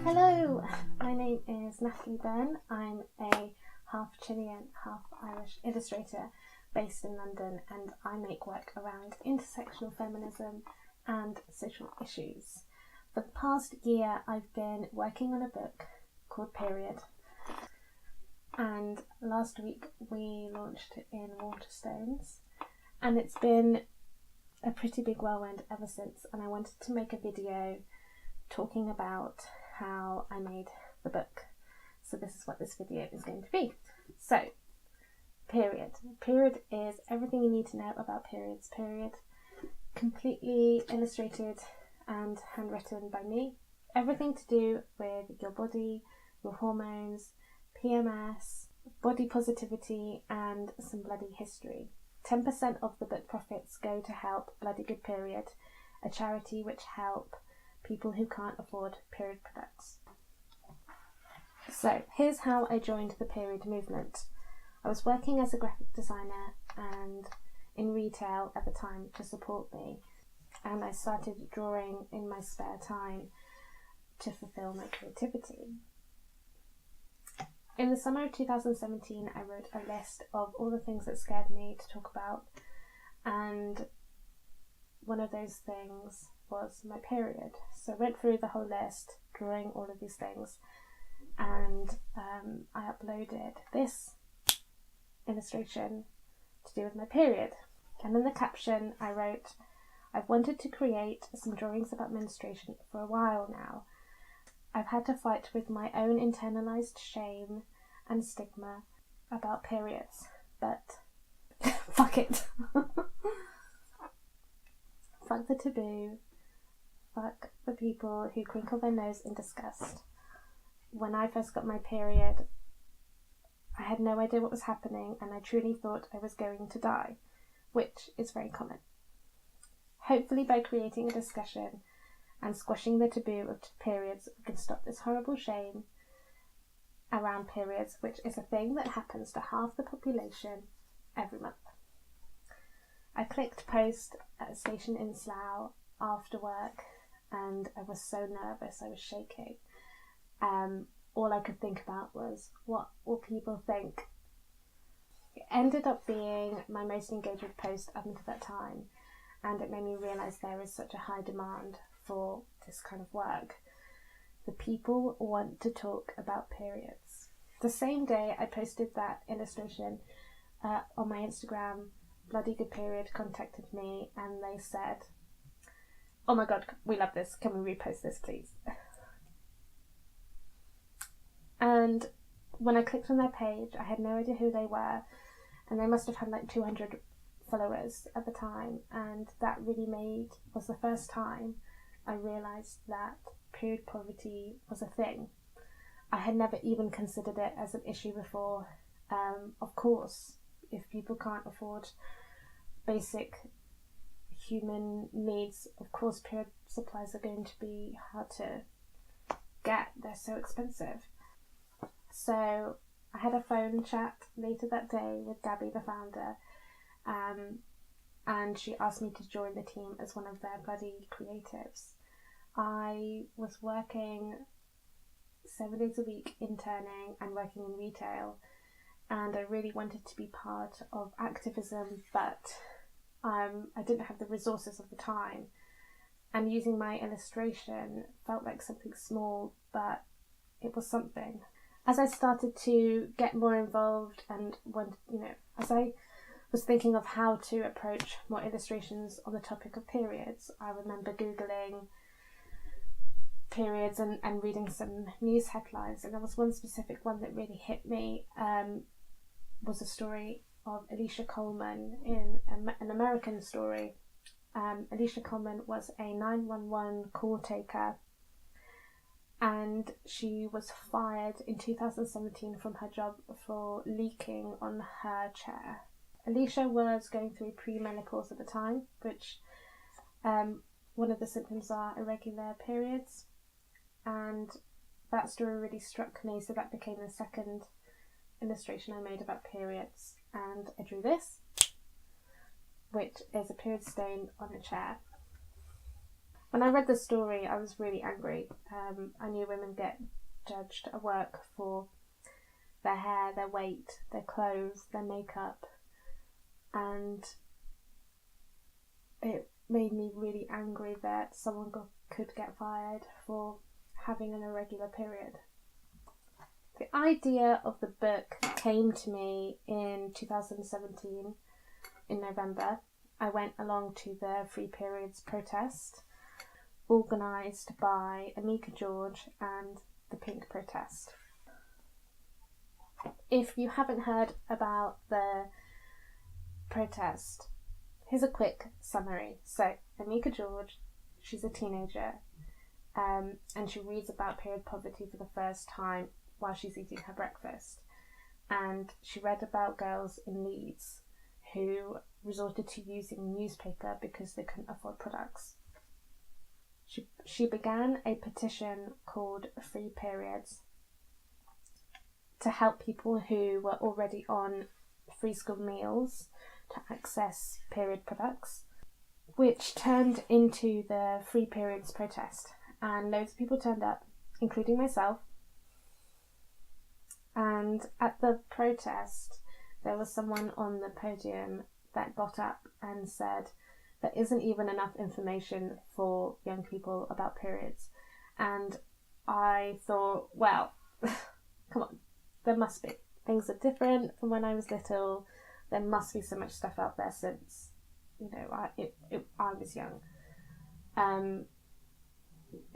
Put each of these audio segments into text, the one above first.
Hello, my name is Natalie Byrne. I'm a half Chilean, half Irish illustrator based in London, and I make work around intersectional feminism and social issues. For the past year, I've been working on a book called Period, and last week we launched it in Waterstones, and it's been a pretty big whirlwind ever since, and I wanted to make a video talking about how I made the book. So this is what this video is going to be. So, Period. Period is everything you need to know about periods. Period. Completely illustrated and handwritten by me. Everything to do with your body, your hormones, PMS, body positivity, and some bloody history. 10% of the book profits go to help Bloody Good Period, a charity which help people who can't afford period products. So here's how I joined the period movement. I was working as a graphic designer and in retail at the time to support me, and I started drawing in my spare time to fulfill my creativity. In the summer of 2017, I wrote a list of all the things that scared me to talk about, and one of those things was my period. So I went through the whole list, drawing all of these things, and I uploaded this illustration to do with my period. And in the caption I wrote, "I've wanted to create some drawings about menstruation for a while now. I've had to fight with my own internalized shame and stigma about periods, but fuck it." Fuck the taboo. Fuck the people who crinkle their nose in disgust. When I first got my period, I had no idea what was happening, and I truly thought I was going to die, which is very common. Hopefully by creating a discussion and squashing the taboo of periods, we can stop this horrible shame around periods, which is a thing that happens to half the population every month. I clicked post at a station in Slough after work, and I was so nervous, I was shaking. All I could think about was, what will people think? It ended up being my most engaged post up until that time, and it made me realise there is such a high demand for this kind of work. The people want to talk about periods. The same day I posted that illustration on my Instagram, Bloody Good Period contacted me and they said, "Oh my god, we love this, can we repost this please?" And when I clicked on their page, I had no idea who they were, and they must have had like 200 followers at the time, and that really was the first time I realised that period poverty was a thing. I had never even considered it as an issue before. Of course, if people can't afford basic human needs, of course period supplies are going to be hard to get, they're so expensive. So I had a phone chat later that day with Gabby, the founder, and she asked me to join the team as one of their bloody creatives. I was working 7 days a week interning and working in retail, and I really wanted to be part of activism, but I didn't have the resources of the time, and using my illustration felt like something small, but it was something. As I started to get more involved and as I was thinking of how to approach more illustrations on the topic of periods, I remember Googling periods and reading some news headlines, and there was one specific one that really hit me. Was a story of Alicia Coleman in an American story. Alicia Coleman was a 911 call taker, and she was fired in 2017 from her job for leaking on her chair. Alicia was going through premenopause at the time, which one of the symptoms are irregular periods, and that story really struck me, so that became the second illustration I made about periods, and I drew this, which is a period stain on a chair. When I read the story, I was really angry. I knew women get judged at work for their hair, their weight, their clothes, their makeup, and it made me really angry that someone could get fired for having an irregular period. The idea of the book came to me in 2017 in November. I went along to the Free Periods protest organised by Amika George and the Pink Protest. If you haven't heard about the protest, here's a quick summary. So, Amika George, she's a teenager, and she reads about period poverty for the first time while she's eating her breakfast. And she read about girls in Leeds who resorted to using newspaper because they couldn't afford products. She began a petition called Free Periods to help people who were already on free school meals to access period products, which turned into the Free Periods protest. And loads of people turned up, including myself. And at the protest, there was someone on the podium that got up and said, there isn't even enough information for young people about periods. And I thought, well, come on, there must be. Things are different from when I was little. There must be so much stuff out there since, I was young.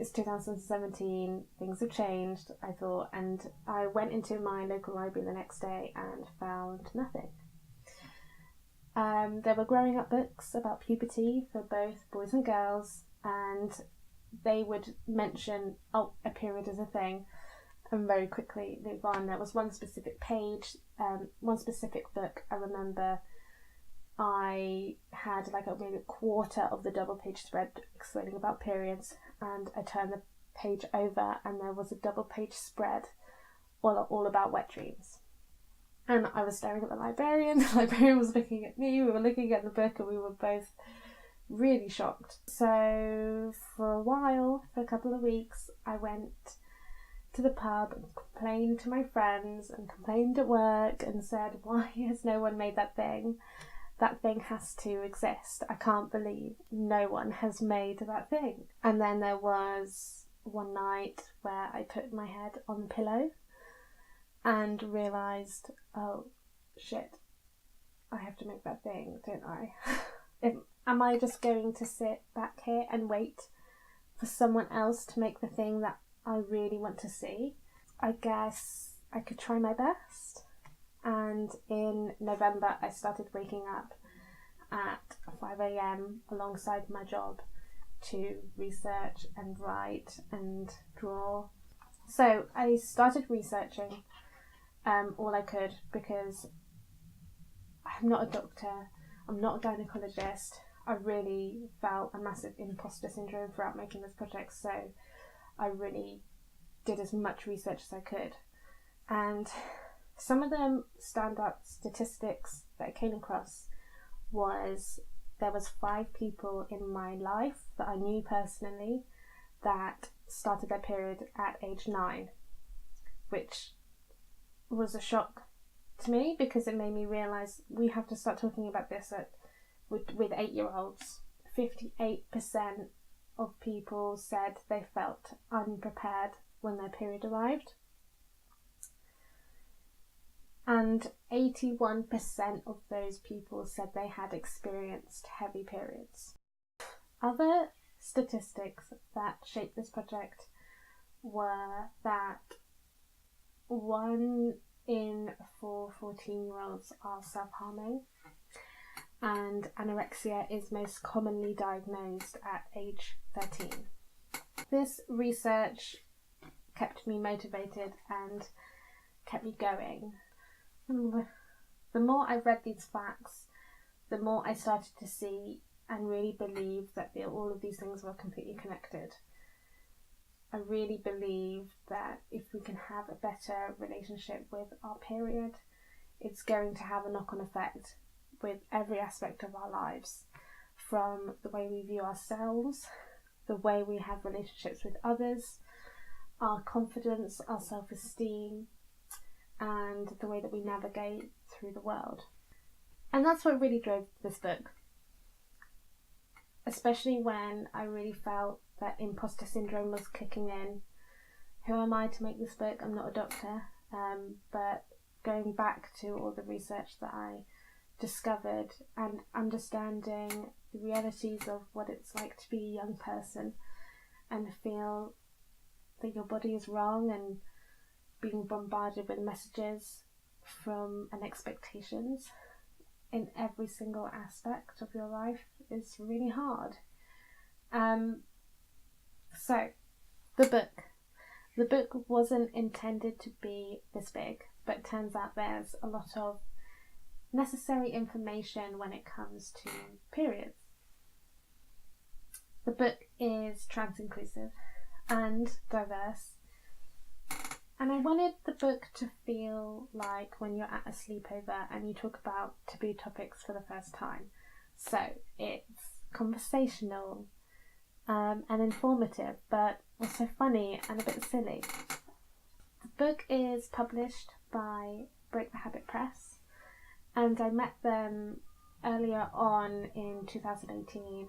It's 2017, things have changed, I thought, and I went into my local library the next day and found nothing. There were growing up books about puberty for both boys and girls, and they would mention, a period is a thing, and very quickly move on. There was one specific page, one specific book I remember I had maybe a quarter of the double page spread explaining about periods, and I turned the page over and there was a double page spread all about wet dreams. And I was staring at the librarian was looking at me, we were looking at the book, and we were both really shocked. So for a couple of weeks, I went to the pub and complained to my friends and complained at work and said, why has no one made that thing? That thing has to exist. I can't believe no one has made that thing. And then there was one night where I put my head on the pillow and realised, oh shit, I have to make that thing, don't I? Am I just going to sit back here and wait for someone else to make the thing that I really want to see? I guess I could try my best. And in November I started waking up at 5 a.m. alongside my job to research and write and draw. So I started researching all I could, because I'm not a doctor, I'm not a gynecologist. I really felt a massive imposter syndrome throughout making this project, so I really did as much research as I could. And some of the stand-up statistics that I came across was there was 5 people in my life that I knew personally that started their period at age 9, which was a shock to me because it made me realise we have to start talking about this with 8-year-olds. 58% of people said they felt unprepared when their period arrived. And 81% of those people said they had experienced heavy periods. Other statistics that shaped this project were that 1 in 4 14-year-olds are self-harming, and anorexia is most commonly diagnosed at age 13. This research kept me motivated and kept me going. The more I read these facts, the more I started to see and really believe that all of these things were completely connected. I really believe that if we can have a better relationship with our period, it's going to have a knock-on effect with every aspect of our lives, from the way we view ourselves, the way we have relationships with others, our confidence, our self-esteem, and the way that we navigate through the world. And that's what really drove this book, especially when I really felt that imposter syndrome was kicking in. Who am I to make this book? I'm not a doctor, but going back to all the research that I discovered and understanding the realities of what it's like to be a young person and feel that your body is wrong and being bombarded with messages from and expectations in every single aspect of your life is really hard. So the book wasn't intended to be this big, but it turns out there's a lot of necessary information when it comes to periods. The book is trans-inclusive and diverse, and I wanted the book to feel like when you're at a sleepover and you talk about taboo topics for the first time. So it's conversational and informative, but also funny and a bit silly. The book is published by Break the Habit Press, and I met them earlier on in 2018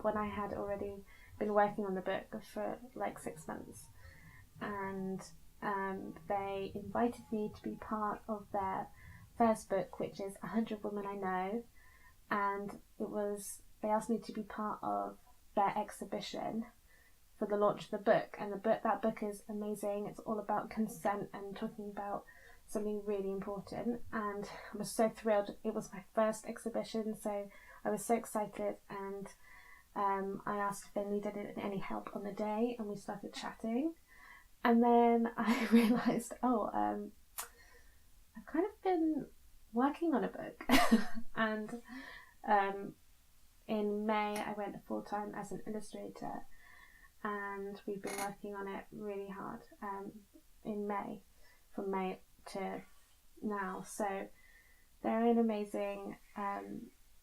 when I had already been working on the book for like 6 months, and they invited me to be part of their first book, which is 100 Women I Know, and they asked me to be part of their exhibition for the launch of the book. And that book is amazing. It's all about consent and talking about something really important, and I was so thrilled. It was my first exhibition, so I was so excited, and I asked if they needed any help on the day, and we started chatting, and then I realised, I've kind of been working on a book and in May I went full-time as an illustrator, and we've been working on it really hard from May to now. So they're an amazing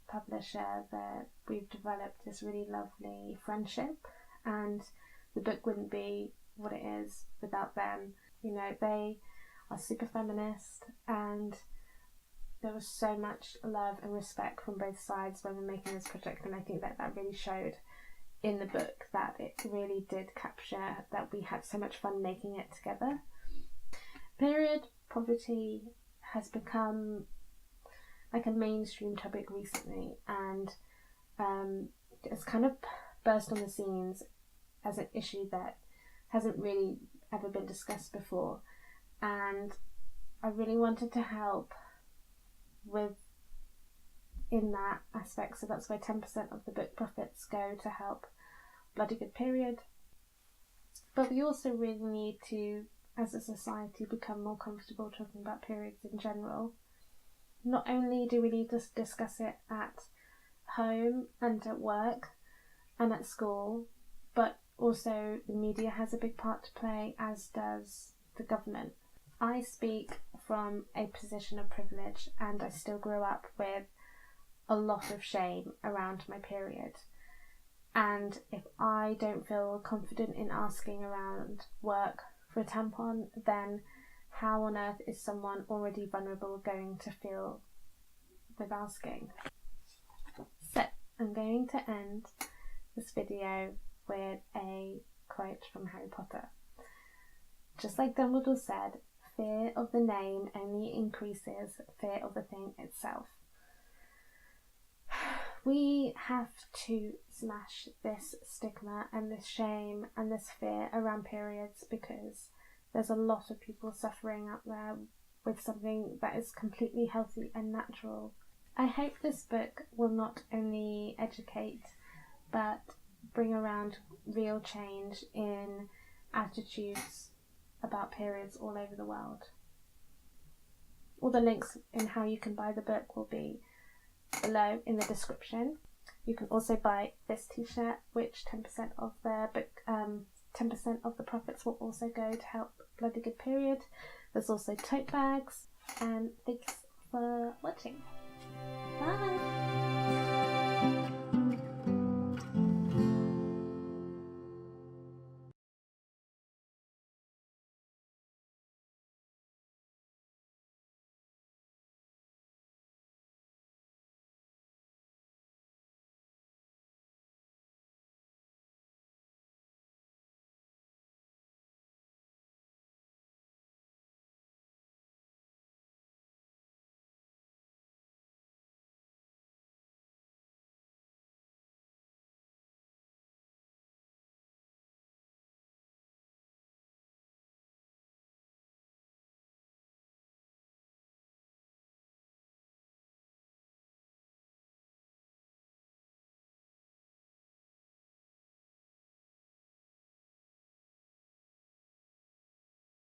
publisher that we've developed this really lovely friendship, and the book wouldn't be what it is without them. You know, they are super feminist, and there was so much love and respect from both sides when we were making this project, and I think that really showed in the book, that it really did capture that we had so much fun making it together. Period poverty has become like a mainstream topic recently, and it's kind of burst on the scenes as an issue that hasn't really ever been discussed before, and I really wanted to help in that aspect, so that's why 10% of the book profits go to help Bloody Good Period. But we also really need to, as a society, become more comfortable talking about periods in general. Not only do we need to discuss it at home and at work and at school, but also the media has a big part to play, as does the government. I speak from a position of privilege, and I still grew up with a lot of shame around my period. And if I don't feel confident in asking around work for a tampon, then how on earth is someone already vulnerable going to feel with asking? So I'm going to end this video with a quote from Harry Potter. Just like Dumbledore said, fear of the name only increases fear of the thing itself. We have to smash this stigma and this shame and this fear around periods, because there's a lot of people suffering out there with something that is completely healthy and natural. I hope this book will not only educate, but bring around real change in attitudes about periods all over the world. All the links in how you can buy the book will be below in the description. You can also buy this t-shirt, which 10% of the book, 10% of the profits will also go to help Bloody Good Period. There's also tote bags, and thanks for watching. Bye!